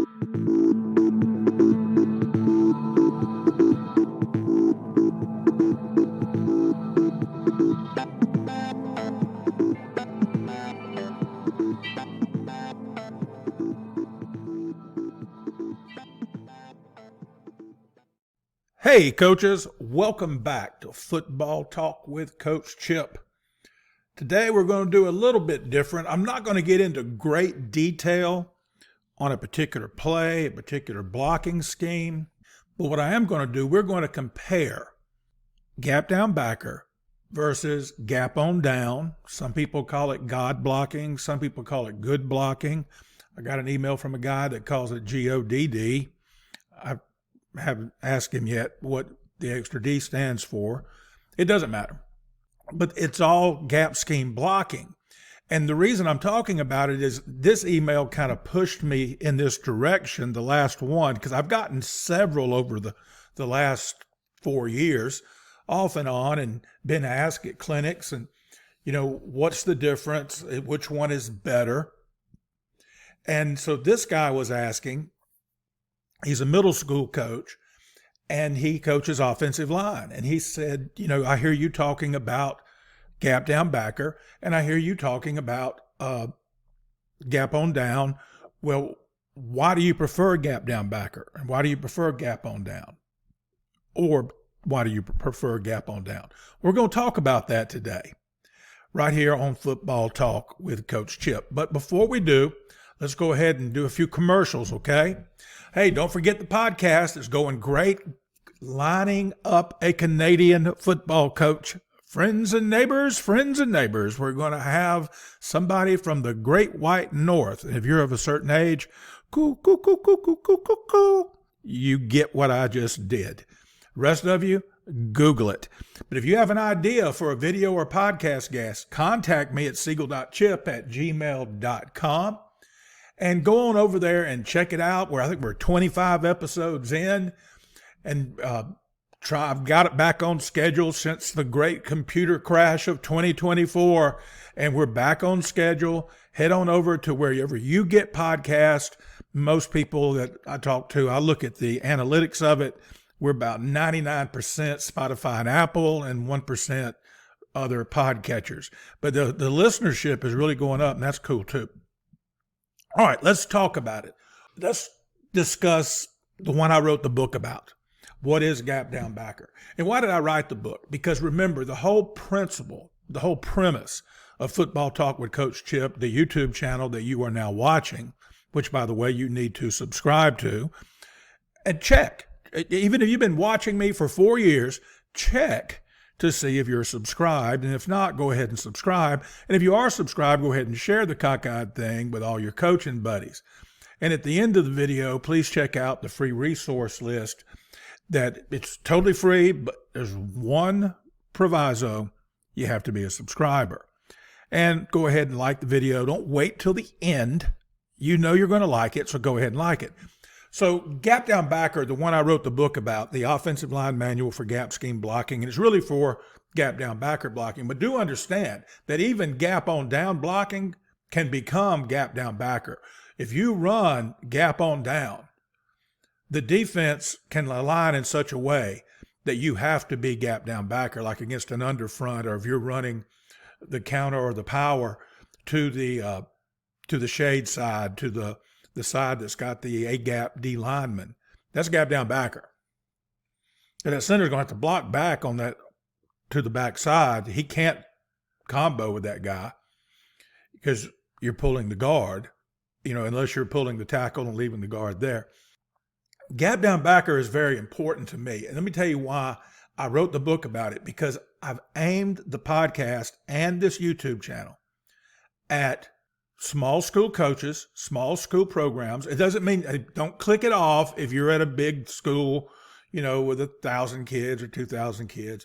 Hey coaches, welcome back to Football Talk with Coach Chip. Today we're going to do a little bit different. I'm not going to get into great detail on a particular play, a particular blocking scheme, but what I am going to do, we're going to compare gap down backer versus gap on down. Some people call it God blocking, some people call it good blocking. I got an email from a guy that calls it GODD. I haven't asked him yet what the extra D stands for. It doesn't matter. But it's all gap scheme blocking. And the reason I'm talking about it is this email kind of pushed me in this direction, the last one, because I've gotten several over the last 4 years, off and on, and been asked at clinics, and, what's the difference? Which one is better? And so this guy was asking, he's a middle school coach, and he coaches offensive line. And he said, I hear you talking about gap down backer, and I hear you talking about gap on down. Well, why do you prefer gap down backer? And why do you prefer gap on down? Or why do you prefer gap on down? We're going to talk about that today, right here on Football Talk with Coach Chip. But before we do, let's go ahead and do a few commercials, okay? Hey, don't forget the podcast is going great. Lining up a Canadian football coach. Friends and neighbors. We're going to have somebody from the Great White North. If you're of a certain age, you get what I just did. Rest of you, Google it. But if you have an idea for a video or podcast guest, contact me at siegel.chip@gmail.com. And go on over there and check it out. I think we're 25 episodes in, and I've got it back on schedule since the great computer crash of 2024, and we're back on schedule. Head on over to wherever you get podcasts. Most people that I talk to, I look at the analytics of it. We're about 99% Spotify and Apple, and 1% other podcatchers. But the listenership is really going up, and that's cool too. All right, let's talk about it. Let's discuss the one I wrote the book about. What is gap down backer? And why did I write the book? Because remember, the whole principle, the whole premise of Football Talk with Coach Chip, the YouTube channel that you are now watching, which, by the way, you need to subscribe to, and check. Even if you've been watching me for 4 years, check to see if you're subscribed. And if not, go ahead and subscribe. And if you are subscribed, go ahead and share the cockeyed thing with all your coaching buddies. And at the end of the video, please check out the free resource list. That it's totally free, but there's one proviso: you have to be a subscriber. And go ahead and like the video. Don't wait till the end. You know you're going to like it, so go ahead and like it. So gap down backer, the one I wrote the book about, the offensive line manual for gap scheme blocking, and it's really for gap down backer blocking. But do understand that even gap on down blocking can become gap down backer. If you run gap on down, the defense can align in such a way that you have to be gap down backer, like against an underfront, or if you're running the counter or the power to the shade side, to the side that's got the A-gap D lineman. That's gap down backer. And that center's going to have to block back on that to the back side. He can't combo with that guy because you're pulling the guard, unless you're pulling the tackle and leaving the guard there. Gap down backer is very important to me. And let me tell you why I wrote the book about it, because I've aimed the podcast and this YouTube channel at small school coaches, small school programs. It doesn't mean, don't click it off if you're at a big school, with 1,000 kids or 2,000 kids,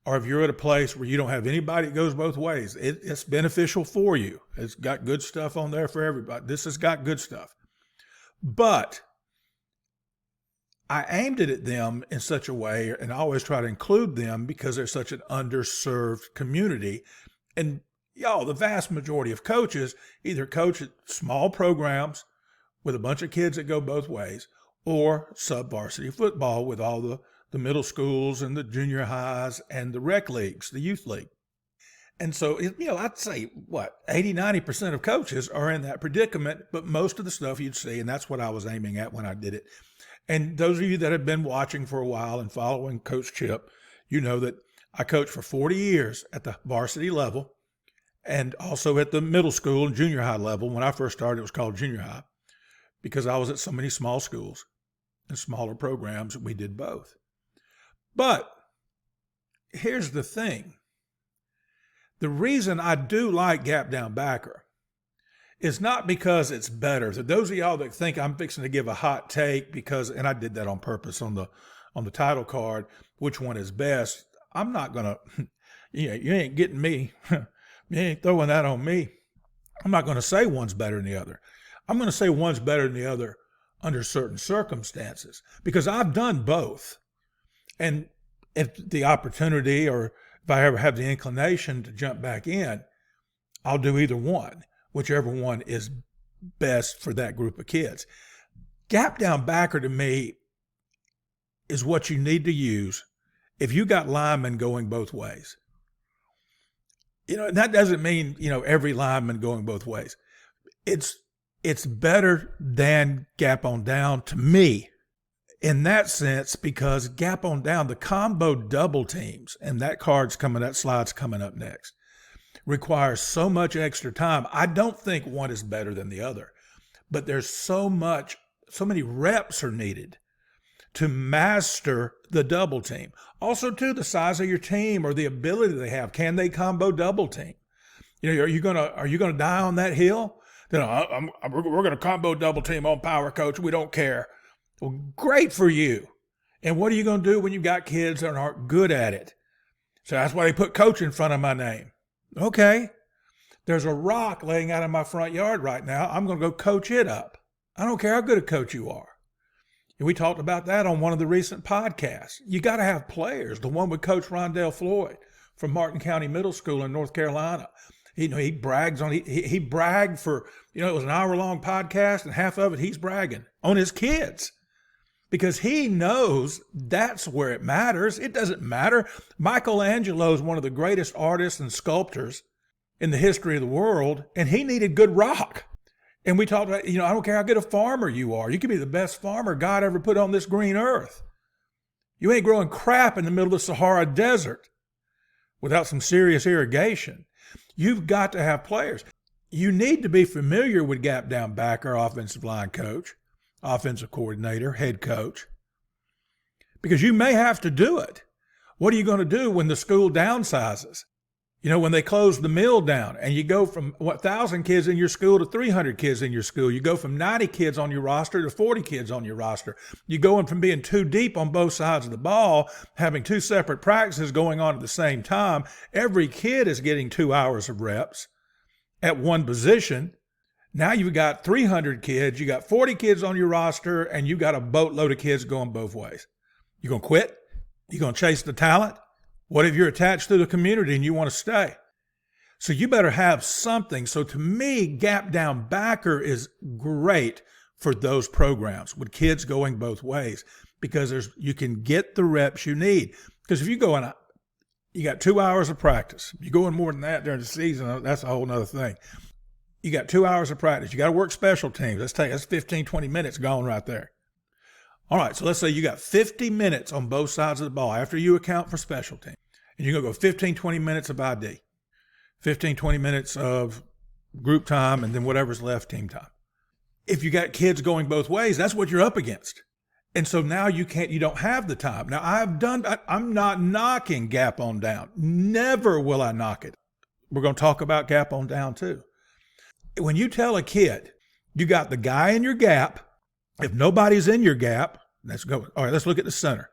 or if you're at a place where you don't have anybody that goes both ways. It's beneficial for you. It's got good stuff on there for everybody. This has got good stuff. But I aimed it at them in such a way, and I always try to include them because they're such an underserved community. And the vast majority of coaches either coach at small programs with a bunch of kids that go both ways, or sub-varsity football with all the middle schools and the junior highs and the rec leagues, the youth league. And so, I'd say, 80, 90% of coaches are in that predicament, but most of the stuff you'd see, and that's what I was aiming at when I did it. And those of you that have been watching for a while and following Coach Chip, you know that I coached for 40 years at the varsity level and also at the middle school and junior high level. When I first started, it was called junior high because I was at so many small schools and smaller programs. We did both. But here's the thing. The reason I do like gap down backer is not because it's better. So those of y'all that think I'm fixing to give a hot take because, and I did that on purpose on the title card, which one is best, I'm not going to, you ain't getting me. You ain't throwing that on me. I'm not going to say one's better than the other. I'm going to say one's better than the other under certain circumstances because I've done both. And if the opportunity or if I ever have the inclination to jump back in, I'll do either one, whichever one is best for that group of kids. Gap down backer to me is what you need to use if you got linemen going both ways. That doesn't mean, every lineman going both ways. It's better than gap on down to me in that sense, because gap on down, the combo double teams, and that slide's coming up next, requires so much extra time. I don't think one is better than the other, but there's so many reps are needed to master the double team. Also, too, the size of your team or the ability they have. Can they combo double team? Are you gonna die on that hill? Then we're gonna combo double team on power, coach. We don't care. Well, great for you. And what are you going to do when you've got kids that aren't good at it? So that's why they put coach in front of my name. Okay. There's a rock laying out in my front yard right now. I'm going to go coach it up. I don't care how good a coach you are. And we talked about that on one of the recent podcasts. You got to have players. The one with Coach Rondell Floyd from Martin County Middle School in North Carolina. He brags on, he bragged for, it was an hour-long podcast, and half of it he's bragging on his kids. Because he knows that's where it matters. It doesn't matter. Michelangelo is one of the greatest artists and sculptors in the history of the world, and he needed good rock. And we talked about, I don't care how good a farmer you are. You could be the best farmer God ever put on this green earth. You ain't growing crap in the middle of the Sahara Desert without some serious irrigation. You've got to have players. You need to be familiar with gap down backer, offensive line coach, offensive coordinator, head coach, because you may have to do it. What are you going to do when the school downsizes? When they close the mill down and you go from 1,000 kids in your school to 300 kids in your school, you go from 90 kids on your roster to 40 kids on your roster. You go in from being too deep on both sides of the ball, having two separate practices going on at the same time. Every kid is getting 2 hours of reps at one position. Now you've got 300 kids, you got 40 kids on your roster, and you got a boatload of kids going both ways. You going to quit? You going to chase the talent? What if you're attached to the community and you want to stay? So you better have something. So to me, gap down backer is great for those programs with kids going both ways because you can get the reps you need. Because if you go in, you got 2 hours of practice. You go in more than that during the season, that's a whole nother thing. You got 2 hours of practice. You got to work special teams. That's 15, 20 minutes gone right there. All right, so let's say you got 50 minutes on both sides of the ball after you account for special teams. And you're going to go 15, 20 minutes of ID, 15, 20 minutes of group time, and then whatever's left, team time. If you got kids going both ways, that's what you're up against. And so now you don't have the time. Now I'm not knocking gap on down. Never will I knock it. We're going to talk about gap on down too. When you tell a kid, you got the guy in your gap, if nobody's in your gap, let's go. All right, let's look at the center.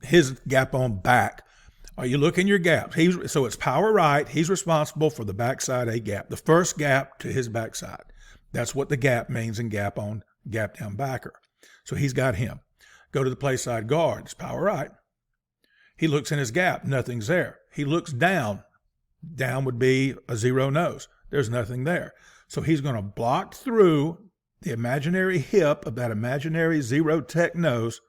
His gap on back. All right, you look in your gap. So it's power right. He's responsible for the backside A gap, the first gap to his backside. That's what the gap means in gap down backer. So he's got him. Go to the play side guard. It's power right. He looks in his gap. Nothing's there. He looks down. Down would be a zero nose. There's nothing there. So he's going to block through the imaginary hip of that imaginary zero tech nose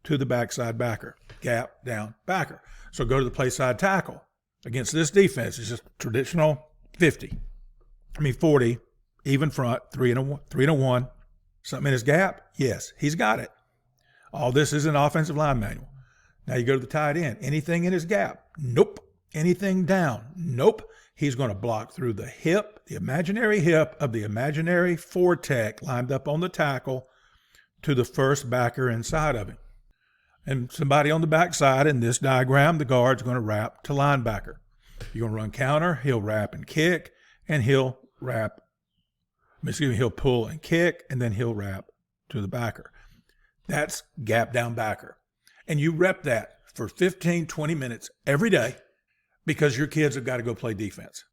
to the backside backer. Gap down backer. So go to the play side tackle. Against this defense, it's just traditional 40, even front, 3 and a 1. Something in his gap? Yes, he's got it. All this is an offensive line manual. Now you go to the tight end. Anything in his gap? Nope. Anything down? Nope. He's going to block through the hip, the imaginary hip of the imaginary 4 tech lined up on the tackle to the first backer inside of him. And somebody on the backside in this diagram, the guard's going to wrap to linebacker. You're going to run counter, he'll wrap and kick, and he'll pull and kick, and then he'll wrap to the backer. That's gap down backer. And you rep that for 15, 20 minutes every day because your kids have got to go play defense.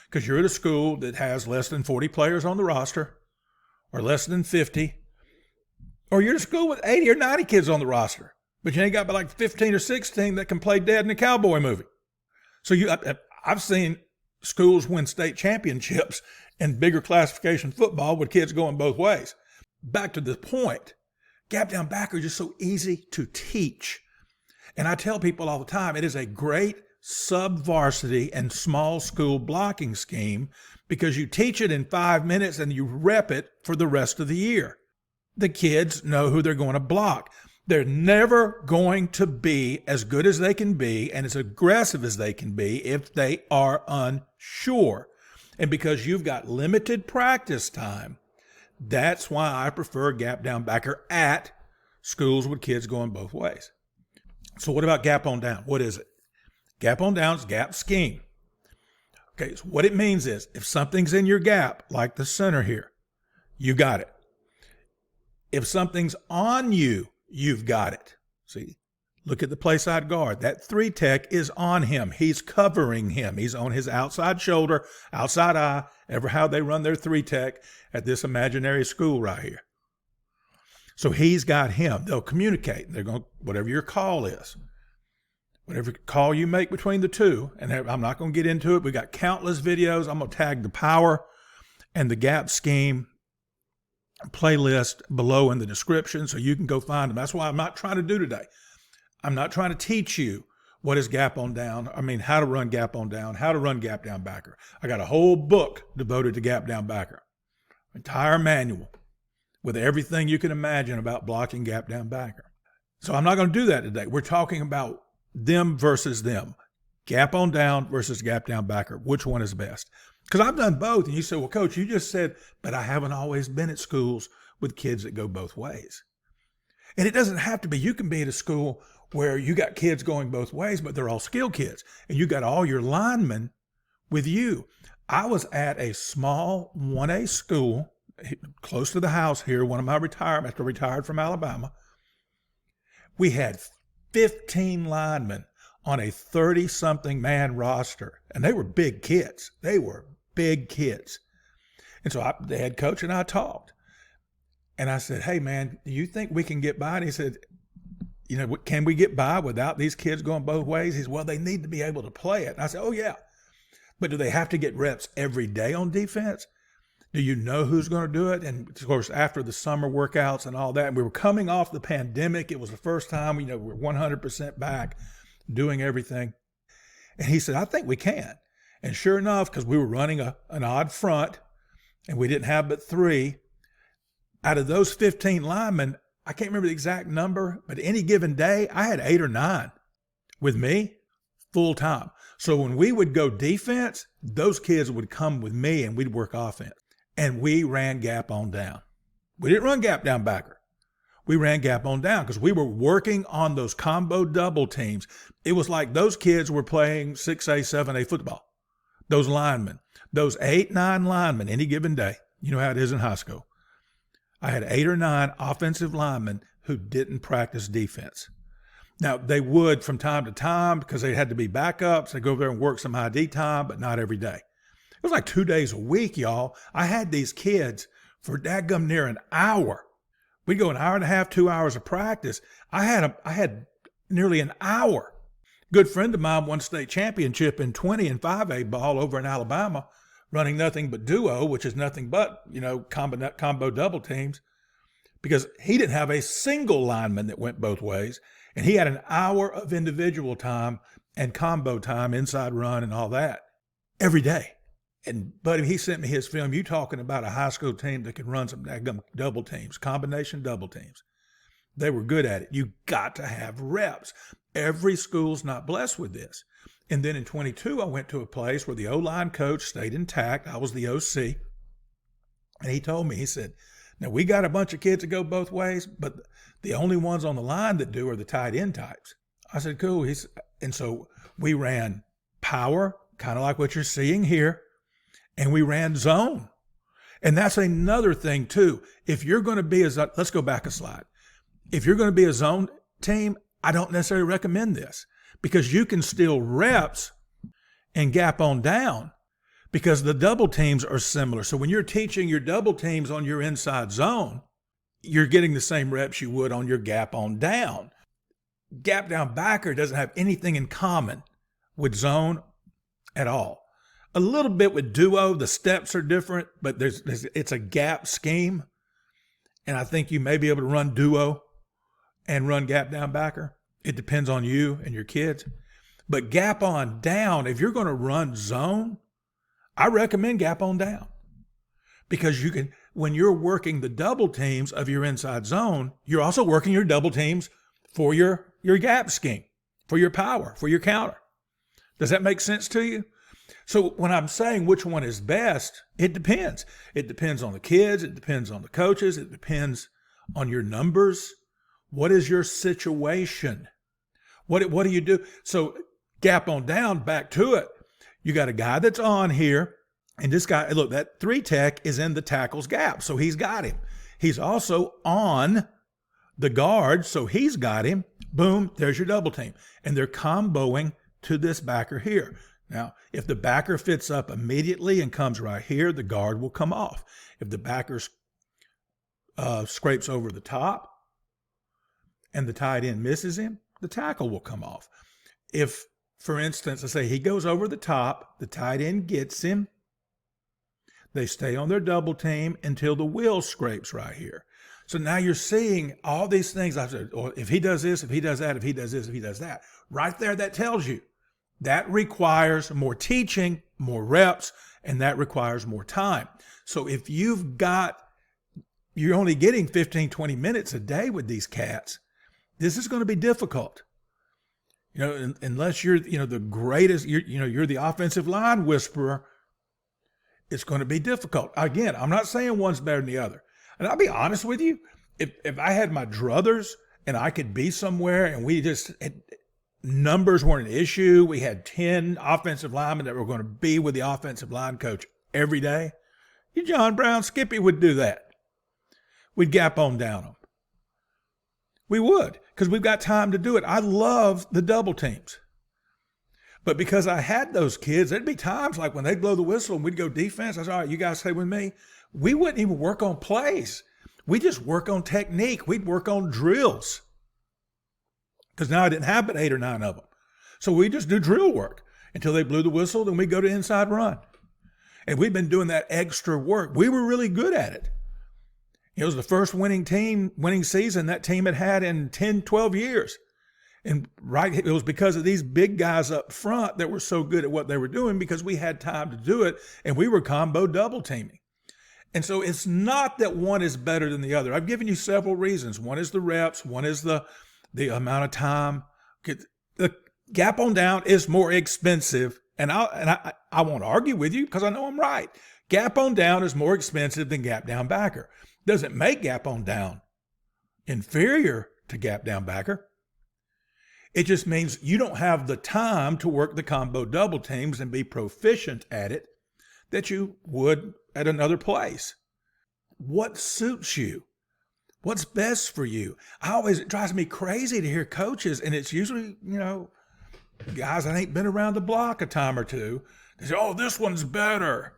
Because you're at a school that has less than 40 players on the roster or less than 50, or you're at a school with 80 or 90 kids on the roster, but you ain't got but like 15 or 16 that can play dead in a cowboy movie. So I've seen schools win state championships in bigger classification football with kids going both ways. Back to the point, gap down backer is just so easy to teach. And I tell people all the time, it is a great sub-varsity and small school blocking scheme because you teach it in 5 minutes and you rep it for the rest of the year. The kids know who they're going to block. They're never going to be as good as they can be and as aggressive as they can be if they are unsure. And because you've got limited practice time, that's why I prefer gap down backer at schools with kids going both ways. So what about gap on down? What is it? Gap on down is gap scheme. Okay, so what it means is if something's in your gap, like the center here, you got it. If something's on you, you've got it. See, look at the play side guard. That 3 tech is on him. He's covering him. He's on his outside shoulder, outside eye, ever how they run their 3 tech at this imaginary school right here. So he's got him. They'll communicate. They're going, whatever your call is, whatever call you make between the two. And I'm not going to get into it. We got countless videos. I'm going to tag the power and the gap scheme playlist below in the description so you can go find them. That's why I'm not trying to do today. I'm not trying to teach you what is gap on down. How to run gap on down, how to run gap down backer. I got a whole book devoted to gap down backer, entire manual with everything you can imagine about blocking gap down backer. So I'm not going to do that today. We're talking about them versus them, gap on down versus gap down backer. Which one is best? Because I've done both. And you say, well, Coach, you just said, but I haven't always been at schools with kids that go both ways. And it doesn't have to be. You can be at a school where you got kids going both ways, but they're all skill kids. And you got all your linemen with you. I was at a small 1A school close to the house here, one of my retirement, after I retired from Alabama. We had 15 linemen on a 30-something man roster. And they were big kids. They were big kids. And so the head coach and I talked. And I said, hey, man, do you think we can get by? And he said, can we get by without these kids going both ways? He said, well, they need to be able to play it. And I said, oh, yeah. But do they have to get reps every day on defense? Do you know who's going to do it? And, of course, after the summer workouts and all that, and we were coming off the pandemic. It was the first time, we're 100% back doing everything. And he said, I think we can. And sure enough, because we were running an odd front and we didn't have but 3, out of those 15 linemen, I can't remember the exact number, but any given day, I had 8 or 9 with me full time. So when we would go defense, those kids would come with me and we'd work offense. And we ran gap on down. We didn't run gap down backer. We ran gap on down because we were working on those combo double teams. It was like those kids were playing 6A, 7A football. Those linemen, those 8, 9 linemen any given day. You know how it is in high school. I had 8 or 9 offensive linemen who didn't practice defense. Now, they would from time to time because they had to be backups. They'd go over there and work some ID time, but not every day. It was like 2 days a week, y'all. I had these kids for dadgum near an hour. We'd go an hour and a half, 2 hours of practice. I had nearly an hour. Good friend of mine won state championship in 20 and 5A ball over in Alabama running nothing but duo, which is nothing but, combo double teams, because he didn't have a single lineman that went both ways. And he had an hour of individual time and combo time, inside run and all that every day. And buddy, he sent me his film. You talking about a high school team that can run some double teams, combination double teams. They were good at it. You got to have reps. Every school's not blessed with this. And then in 22, I went to a place where the O-line coach stayed intact. I was the OC. And he told me, he said, now we got a bunch of kids that go both ways, but the only ones on the line that do are the tight end types. I said, cool. And so we ran power, kind of like what you're seeing here, and we ran zone. And that's another thing too. If you're going to be let's go back a slide. If you're going to be a zone team, I don't necessarily recommend this, because you can steal reps and gap on down because the double teams are similar. So when you're teaching your double teams on your inside zone, you're getting the same reps you would on your gap on down. Gap down backer doesn't have anything in common with zone at all. A little bit with duo, the steps are different, but it's a gap scheme. And I think you may be able to run duo and run gap down backer. It depends on you and your kids. But gap on down, if you're going to run zone, I recommend gap on down, because you can, when you're working the double teams of your inside zone, you're also working your double teams for your gap scheme, for your power, for your counter. Does that make sense to you? So when I'm saying which one is best, it depends. It depends on the kids. It depends on the coaches. It depends on your numbers. What is your situation? What do you do? So gap on down, back to it. You got a guy that's on here, and this guy, look, that 3 tech is in the tackle's gap, so he's got him. He's also on the guard, so he's got him. Boom, there's your double team. And they're comboing to this backer here. Now, if the backer fits up immediately and comes right here, the guard will come off. If the backer scrapes over the top and the tight end misses him, the tackle will come off. If, for instance, let's say he goes over the top, the tight end gets him, they stay on their double team until the wheel scrapes right here. So now you're seeing all these things. I said, or if he does this, if he does that, if he does this, if he does that, right there, that tells you. That requires more teaching, more reps, and that requires more time. So if you're only getting 15, 20 minutes a day with these cats, this is going to be difficult. Unless you're, the greatest, you're the offensive line whisperer, it's going to be difficult. Again, I'm not saying one's better than the other. And I'll be honest with you, if I had my druthers and I could be somewhere and numbers weren't an issue, we had 10 offensive linemen that were going to be with the offensive line coach every day, John Brown, Skippy would do that. We'd gap on down them. We would, because we've got time to do it. I love the double teams. But because I had those kids, there'd be times like when they'd blow the whistle and we'd go defense, I said, all right, you guys stay with me. We wouldn't even work on plays. We just work on technique. We'd work on drills. Because now I didn't have but 8 or 9 of them. So we just do drill work until they blew the whistle, then we go to inside run. And we've been doing that extra work. We were really good at it. It was the first winning season that team had in 10, 12 years. And it was because of these big guys up front that were so good at what they were doing, because we had time to do it and we were combo double teaming. And so it's not that one is better than the other. I've given you several reasons. One is the reps. One is the amount of time. The gap on down is more expensive. And I won't argue with you because I know I'm right. Gap on down is more expensive than gap down backer. Doesn't make gap on down inferior to gap down backer. It just means you don't have the time to work the combo double teams and be proficient at it that you would at another place. What suits you? What's best for you? It drives me crazy to hear coaches, and it's usually, guys that ain't been around the block a time or two. They say, oh, this one's better.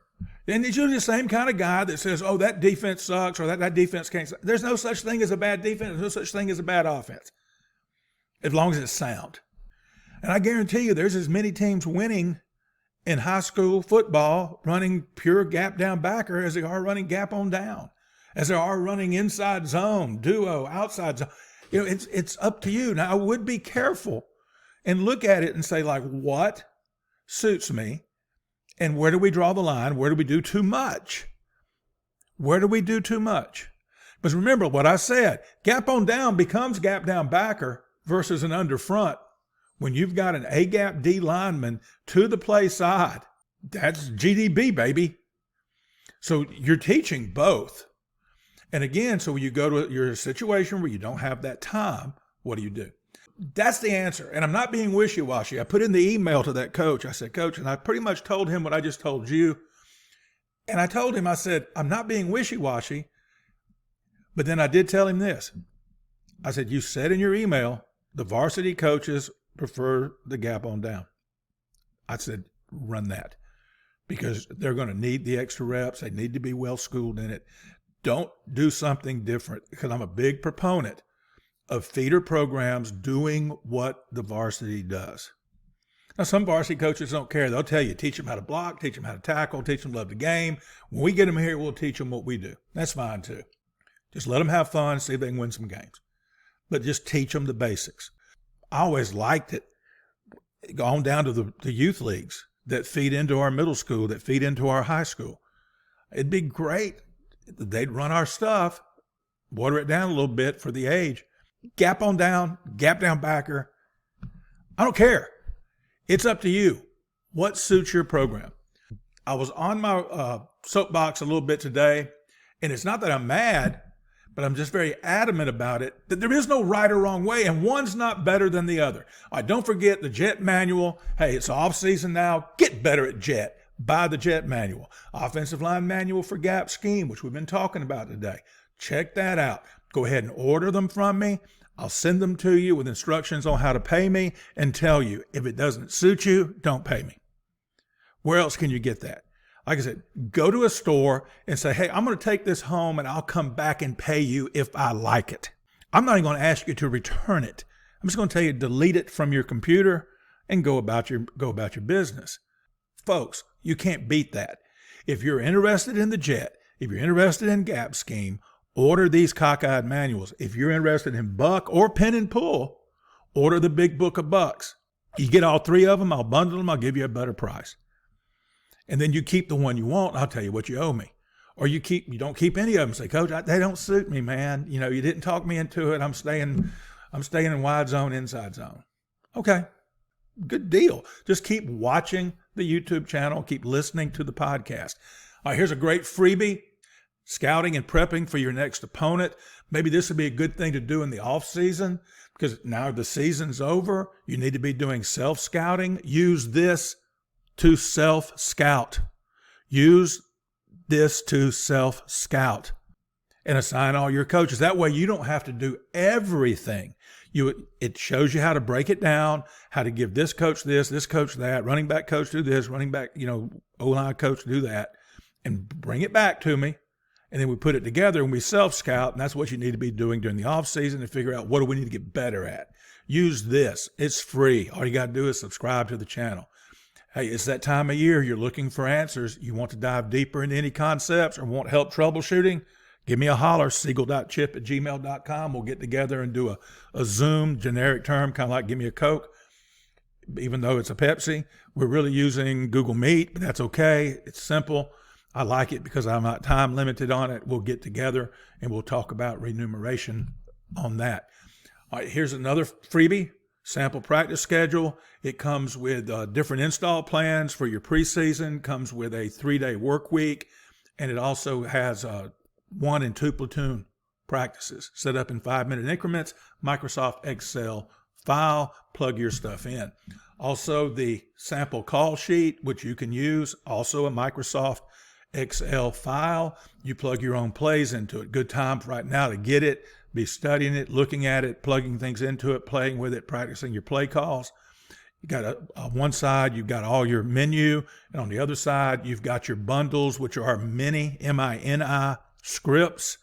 And it's usually the same kind of guy that says, oh, that defense sucks, or that defense can't. There's no such thing as a bad defense. There's no such thing as a bad offense, as long as it's sound. And I guarantee you there's as many teams winning in high school football running pure gap down backer as they are running gap on down, as they are running inside zone, duo, outside zone. It's up to you. Now, I would be careful and look at it and say, like, what suits me? And where do we draw the line? Where do we do too much? Where do we do too much? Because remember what I said, gap on down becomes gap down backer versus an under front. When you've got an A-gap D lineman to the play side, that's GDB, baby. So you're teaching both. And again, so when you go to your situation where you don't have that time, what do you do? That's the answer. And I'm not being wishy-washy. I put in the email to that coach. I said, Coach, and I pretty much told him what I just told you. And I told him, I said, I'm not being wishy-washy. But then I did tell him this. I said, you said in your email, the varsity coaches prefer the gap on down. I said, run that because they're going to need the extra reps. They need to be well schooled in it. Don't do something different because I'm a big proponent of feeder programs doing what the varsity does. Now, some varsity coaches don't care. They'll tell you, teach them how to block, teach them how to tackle, teach them to love the game. When we get them here, we'll teach them what we do. That's fine too. Just let them have fun, see if they can win some games. But just teach them the basics. I always liked it. On down to the youth leagues that feed into our middle school, that feed into our high school. It'd be great. They'd run our stuff, water it down a little bit for the age. Gap on down, gap down backer. I don't care. It's up to you. What suits your program? I was on my soapbox a little bit today, and it's not that I'm mad, but I'm just very adamant about it, that there is no right or wrong way, and one's not better than the other. All right, don't forget the JET manual. Hey, it's off season now. Get better at JET. Buy the JET manual. Offensive line manual for gap scheme, which we've been talking about today. Check that out. Go ahead and order them from me. I'll send them to you with instructions on how to pay me and tell you if it doesn't suit you, don't pay me. Where else can you get that? Like I said, go to a store and say, hey, I'm going to take this home and I'll come back and pay you if I like it. I'm not even going to ask you to return it. I'm just going to tell you, delete it from your computer and go about your business. Folks, you can't beat that. If you're interested in the JET, if you're interested in gap scheme, order these cockeyed manuals. If you're interested in buck or pin and pull, order the big book of bucks. You get all three of them, I'll bundle them, I'll give you a better price. And then you keep the one you want, I'll tell you what you owe me. Or you don't keep any of them. Say, Coach, they don't suit me, man. You didn't talk me into it. I'm staying in wide zone, inside zone. Okay, good deal. Just keep watching the YouTube channel. Keep listening to the podcast. All right, here's a great freebie. Scouting and prepping for your next opponent. Maybe this would be a good thing to do in the off season because now the season's over. You need to be doing self-scouting. Use this to self-scout. Use this to self-scout and assign all your coaches. That way you don't have to do everything. It shows you how to break it down, how to give this coach this coach that, running back coach do this, running back, O-line coach do that, and bring it back to me. And then we put it together and we self-scout, and that's what you need to be doing during the off season to figure out what do we need to get better at. Use this. It's free. All you got to do is subscribe to the channel. Hey, it's that time of year. You're looking for answers. You want to dive deeper into any concepts or want help troubleshooting? Give me a holler, siegel.chip@gmail.com. We'll get together and do a Zoom generic term, kind of like give me a Coke, even though it's a Pepsi. We're really using Google Meet, but that's okay. It's simple. I like it because I'm not time limited on it. We'll get together and we'll talk about remuneration on that. All right, here's another freebie. Sample practice schedule. It comes with different install plans for your preseason, comes with a 3-day work week, and it also has 1 and 2 platoon practices set up in 5-minute increments, Microsoft Excel file, plug your stuff in. Also the sample call sheet, which you can use, also a Microsoft Excel file. You plug your own plays into it. Good time right now to get it. Be studying it, looking at it, plugging things into it, playing with it, practicing your play calls. You got on one side, you've got all your menu, and on the other side, you've got your bundles, which are mini, M-I-N-I, scripts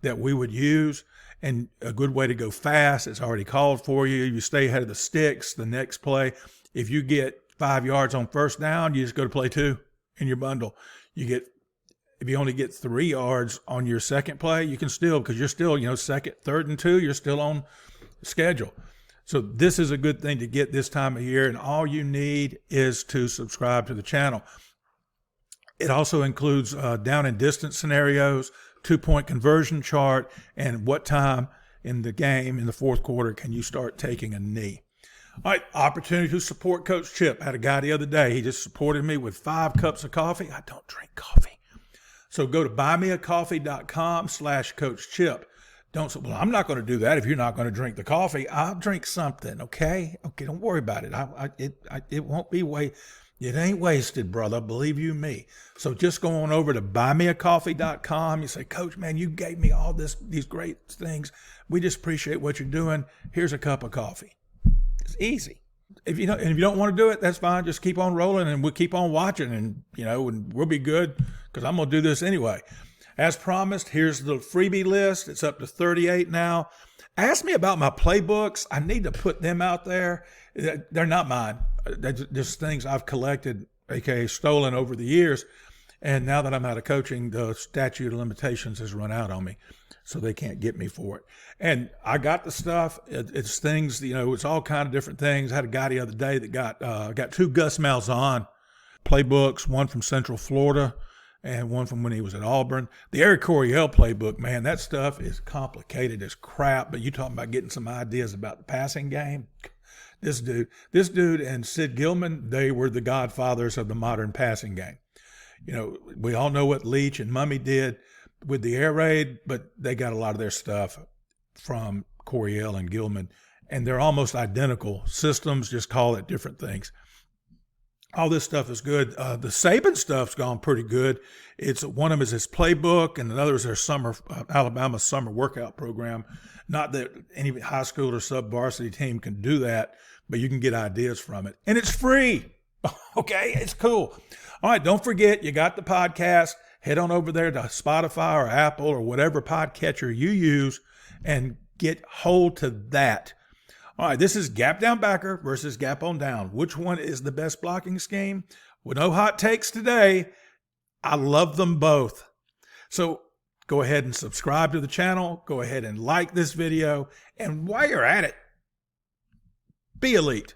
that we would use. And a good way to go fast, it's already called for you. You stay ahead of the sticks, the next play. If you get 5 yards on first down, you just go to play 2 in your bundle. If you only get 3 yards on your second play, you can still, because you're still, second, third and 2, you're still on schedule. So this is a good thing to get this time of year, and all you need is to subscribe to the channel. It also includes down and distance scenarios, 2-point conversion chart, and what time in the game in the fourth quarter can you start taking a knee. All right, opportunity to support Coach Chip. I had a guy the other day, he just supported me with 5 cups of coffee. I don't drink coffee. So go to buymeacoffee.com/Coach Chip. Don't say, well, I'm not going to do that if you're not going to drink the coffee. I'll drink something, okay? Okay, don't worry about it. It won't be it ain't wasted, brother. Believe you me. So just go on over to buymeacoffee.com. You say, Coach, man, you gave me all these great things. We just appreciate what you're doing. Here's a cup of coffee. It's easy. If you don't want to do it, that's fine. Just keep on rolling, and we'll keep on watching, and we'll be good, because I'm going to do this anyway. As promised, here's the freebie list. It's up to 38 now. Ask me about my playbooks. I need to put them out there. They're not mine. They're just things I've collected, aka stolen over the years. And now that I'm out of coaching, the statute of limitations has run out on me, so they can't get me for it. And I got the stuff. It's things, it's all kind of different things. I had a guy the other day that got 2 Gus Malzahn playbooks, one from Central Florida and one from when he was at Auburn. The Eric Coryell playbook, man, that stuff is complicated as crap, but you talking about getting some ideas about the passing game. This dude and Sid Gilman, they were the godfathers of the modern passing game. We all know what Leach and Mummy did with the air raid, but they got a lot of their stuff from Coryell and Gilman, and they're almost identical systems, just call it different things. All this stuff is good. The Saban stuff's gone pretty good. One of them is his playbook, and another is their Alabama summer workout program. Not that any high school or sub-varsity team can do that, but you can get ideas from it. And it's free. Okay, it's cool. All right, don't forget, you got the podcast. Head on over there to Spotify or Apple or whatever podcatcher you use and get hold to that. All right, this is gap down backer versus gap on down. Which one is the best blocking scheme? With no hot takes today, I love them both. So go ahead and subscribe to the channel. Go ahead and like this video. And while you're at it, be elite.